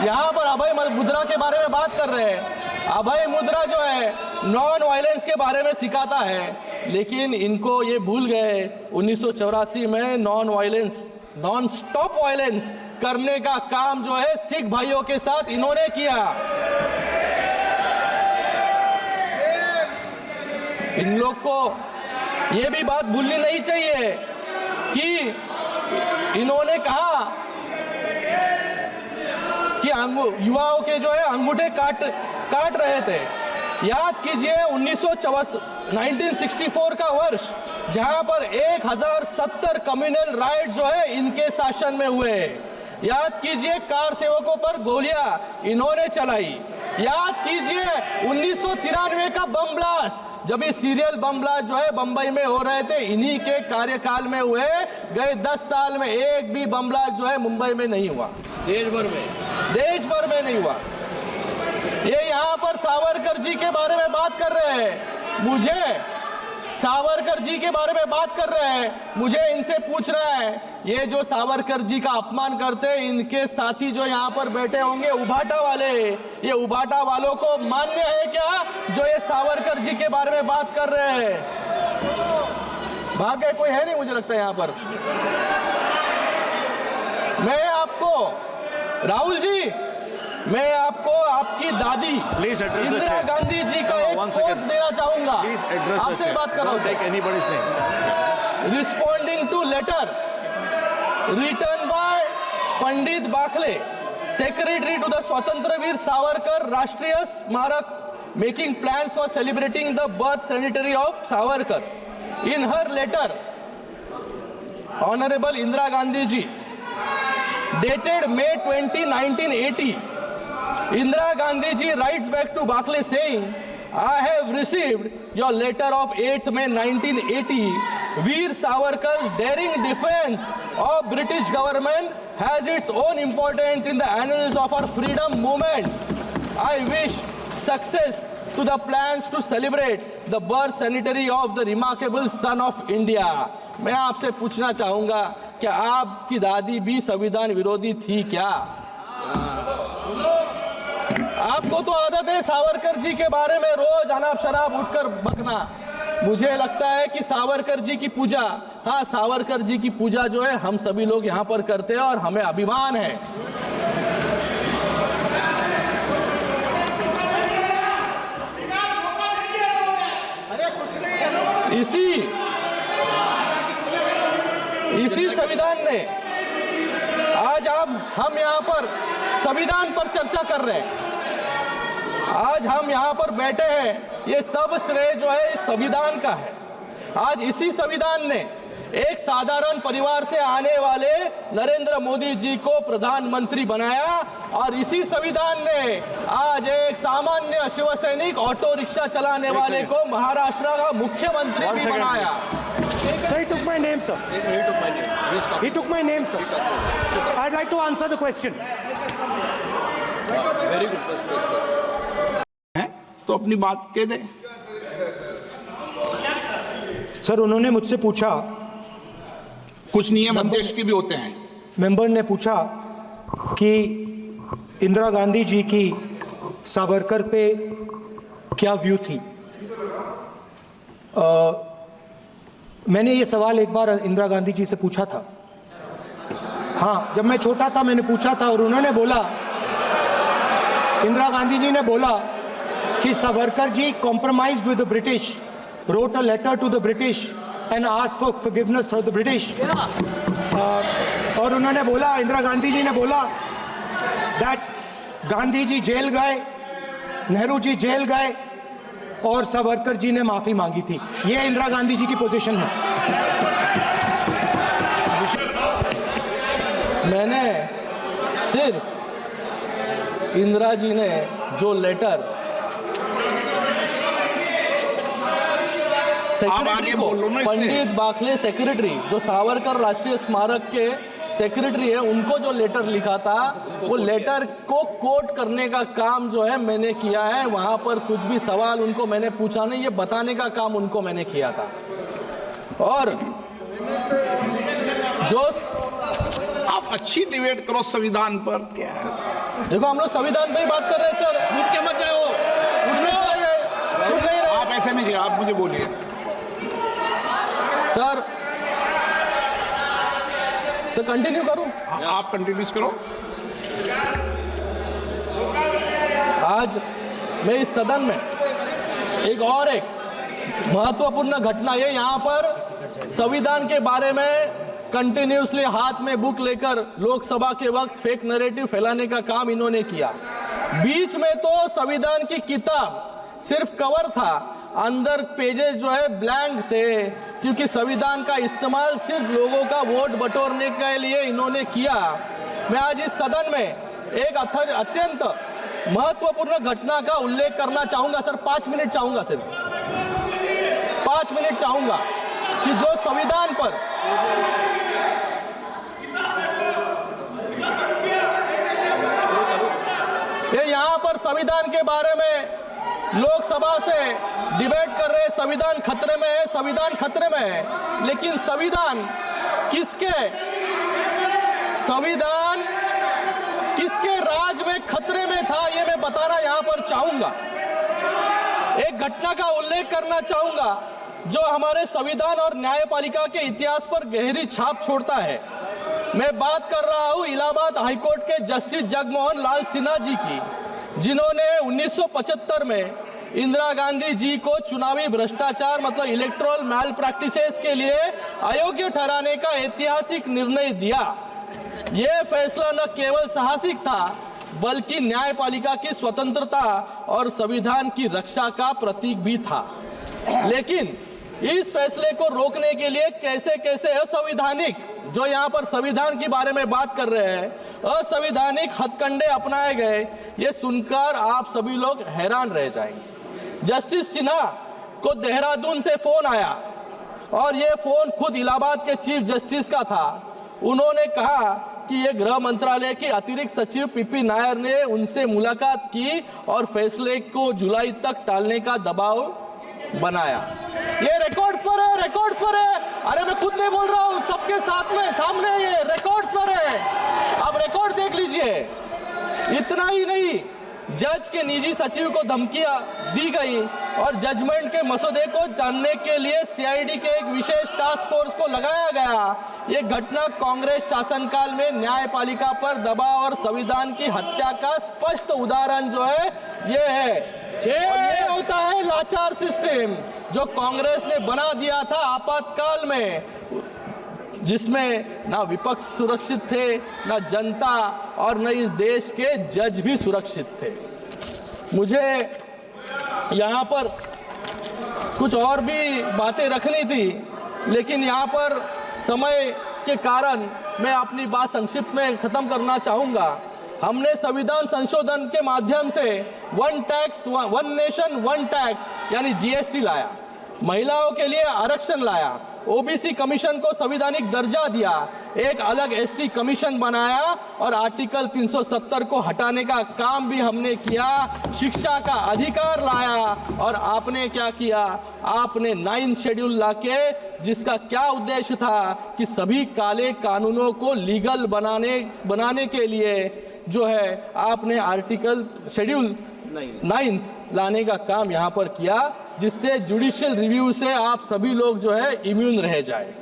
यहाँ पर अभय मुद्रा के बारे में बात कर रहे हैं। अभय मुद्रा जो है नॉन वायलेंस के बारे में सिखाता है, लेकिन इनको ये भूल गए 1984 में नॉन स्टॉप वायलेंस करने का काम जो है सिख भाइयों के साथ इन्होंने किया। इन लोग को ये भी बात भूलनी नहीं चाहिए कि इन्होंने कहा कि युवाओं के जो है अंगूठे काट रहे थे। याद कीजिए 1964 का वर्ष, जहां पर 1070 कम्युनल राइट जो है इनके शासन में हुए। याद कीजिए कार सेवकों पर गोलियां इन्होंने चलाई। याद कीजिए 1993 का बम ब्लास्ट, जब ये सीरियल बम ब्लास्ट जो है बंबई में हो रहे थे, इन्हीं के कार्यकाल में हुए। गए 10 साल में एक भी बम ब्लास्ट जो है मुंबई में नहीं हुआ, देश भर में नहीं हुआ। ये यहाँ पर सावरकर जी के बारे में बात कर रहे हैं, मुझे इनसे पूछना है, ये जो सावरकर जी का अपमान करते हैं, इनके साथी जो यहाँ पर बैठे होंगे उभाटा वाले, ये उभाटा वालों को मान्य है क्या जो ये सावरकर जी के बारे में बात कर रहे हैं? भाग्य कोई है नहीं मुझे लगता है यहाँ पर। मैं आपको राहुल जी, मैं आपको आपकी दादी इंदिरा गांधी जी का एक कोट देना चाहूंगा। आपसे बात कर रहा हूं। Responding to letter written by Pandit Bakhle, secretary to the Swatantra Veer Savarkar Rashtriya Smarak, making plans for celebrating the birth centenary of Savarkar. In her letter, honourable Indira Gandhi ji, dated May 20, 1980, Indira Gandhi ji writes back to Bakle saying, I have received your letter of 8th May 1980. Veer Savarkar's daring defense of British government has its own importance in the annals of our freedom movement. I wish success to the plans to celebrate the birth centenary of the remarkable son of India. मैं आपसे पूछना चाहूंगा, क्या आपकी दादी भी संविधान विरोधी थी क्या? आपको तो आदत है सावरकर जी के बारे में रोज अनाप शनाप उठकर बकना। मुझे लगता है कि सावरकर जी की पूजा, हाँ सावरकर जी की पूजा जो है हम सभी लोग यहाँ पर करते हैं और हमें अभिमान है। इसी संविधान ने आज हम यहाँ पर संविधान पर चर्चा कर रहे हैं, आज हम यहाँ पर बैठे हैं, ये सब श्रेय जो है इस संविधान का है। आज इसी संविधान ने एक साधारण परिवार से आने वाले नरेंद्र मोदी जी को प्रधानमंत्री बनाया और इसी संविधान ने आज एक सामान्य शिवसैनिक ऑटो रिक्शा चलाने वाले को महाराष्ट्र का मुख्यमंत्री भी बनाया। Sir, he took my name, sir. He took my name, sir. I'd like to answer the question. Very good. तो अपनी बात कह दे। सर, उन्होंने मुझसे पूछा, कुछ नियम अध्यक्ष के भी होते हैं। मेंबर ने पूछा कि इंदिरा गांधी जी की सावरकर पे क्या व्यू थी। मैंने ये सवाल एक बार इंदिरा गांधी जी से पूछा था। हाँ, जब मैं छोटा था मैंने पूछा था और उन्होंने बोला, इंदिरा गांधी जी ने बोला कि Savarkar ji compromised with the British, wrote a letter to the British and asked for forgiveness for the British. और उन्होंने बोला, इंदिरा गांधी जी ने बोला that गांधी जी जेल गए, नेहरू जी जेल गए और सावरकर जी ने माफी मांगी थी। ये इंदिरा गांधी जी की पोजीशन है। मैंने सिर्फ इंदिरा जी ने जो लेटर सेक्रेटरी को, पंडित बाखले सेक्रेटरी जो सावरकर राष्ट्रीय स्मारक के सेक्रेटरी है, उनको जो लेटर लिखा था, वो लेटर को कोट करने का काम जो है मैंने किया है। वहां पर कुछ भी सवाल उनको मैंने पूछा नहीं, ये बताने का काम उनको मैंने किया था। और जो आप अच्छी डिबेट करो संविधान पर। क्या है, देखो हम लोग संविधान पे ही बात कर रहे हैं सर। कूद के मत जाओ। सुन नहीं रहे आप ऐसे नहीं, आप मुझे बोलिए सर। सर कंटिन्यू करूं? आप कंटिन्यूस करो। आज मैं इस सदन में एक महत्वपूर्ण घटना, ये यहाँ पर संविधान के बारे में कंटिन्यूसली हाथ में बुक लेकर लोकसभा के वक्त फेक नैरेटिव फैलाने का काम इन्होंने किया। बीच में तो संविधान की किताब सिर्फ कवर था, अंदर पेजेस जो है ब्लैंक थे, क्योंकि संविधान का इस्तेमाल सिर्फ लोगों का वोट बटोरने के लिए इन्होंने किया। मैं आज इस सदन में एक अत्यंत महत्वपूर्ण घटना का उल्लेख करना चाहूंगा सर। 5 मिनट चाहूंगा, सिर्फ 5 मिनट चाहूंगा कि जो संविधान पर ये यहाँ पर संविधान के बारे में लोकसभा से डिबेट कर रहे, संविधान खतरे में है, संविधान खतरे में है। लेकिन संविधान किसके राज में खतरे में था, ये मैं बताना यहाँ पर चाहूंगा। एक घटना का उल्लेख करना चाहूंगा जो हमारे संविधान और न्यायपालिका के इतिहास पर गहरी छाप छोड़ता है। मैं बात कर रहा हूं इलाहाबाद हाईकोर्ट के जस्टिस जगमोहन लाल सिन्हा जी की, जिन्होंने 1975 में इंदिरा गांधी जी को चुनावी भ्रष्टाचार मतलब इलेक्टोरल मैल प्रैक्टिसेस के लिए अयोग्य ठहराने का ऐतिहासिक निर्णय दिया। यह फैसला न केवल साहसिक था बल्कि न्यायपालिका की स्वतंत्रता और संविधान की रक्षा का प्रतीक भी था। लेकिन इस फैसले को रोकने के लिए कैसे कैसे असंवैधानिक, जो यहाँ पर संविधान के बारे में बात कर रहे हैं, असंवैधानिक हथकंडे अपनाए गए, ये सुनकर आप सभी लोग हैरान रह जाएंगे। जस्टिस सिन्हा को देहरादून से फोन आया और ये फोन खुद इलाहाबाद के चीफ जस्टिस का था। उन्होंने कहा कि ये गृह मंत्रालय के अतिरिक्त सचिव पीपी नायर ने उनसे मुलाकात की और फैसले को जुलाई तक टालने का दबाव बनाया। ये रिकॉर्ड्स पर है, रिकॉर्ड्स पर है। अरे मैं खुद नहीं बोल रहा हूँ, सबके साथ में सामने ये रिकॉर्ड्स पर है, आप रिकॉर्ड देख लीजिए। इतना ही नहीं, जज के निजी सचिव को धमकियां दी गई और जजमेंट के मसौदे को जानने के लिए सीआईडी के एक विशेष टास्क फोर्स को लगाया गया। ये घटना कांग्रेस शासनकाल में न्यायपालिका पर दबाव और संविधान की हत्या का स्पष्ट उदाहरण जो है ये है। और ये होता है लाचार सिस्टम जो कांग्रेस ने बना दिया था आपातकाल में, जिसमें ना विपक्ष सुरक्षित थे, ना जनता और न इस देश के जज भी सुरक्षित थे। मुझे यहाँ पर कुछ और भी बातें रखनी थी, लेकिन यहाँ पर समय के कारण मैं अपनी बात संक्षिप्त में खत्म करना चाहूंगा। हमने संविधान संशोधन के माध्यम से one tax one nation one tax यानी जीएसटी लाया, महिलाओं के लिए आरक्षण लाया, ओबीसी कमीशन को संवैधानिक दर्जा दिया, एक अलग एसटी कमीशन बनाया और आर्टिकल 370 को हटाने का काम भी हमने किया, शिक्षा का अधिकार लाया। और आपने क्या किया, आपने 9th शेड्यूल लाके, जिसका क्या उद्देश्य था कि सभी काले कानूनों को लीगल बनाने के लिए जो है आपने आर्टिकल शेड्यूल 9th लाने का काम यहाँ पर किया, जिससे जुडिशियल रिव्यू से आप सभी लोग जो है इम्यून रह जाए।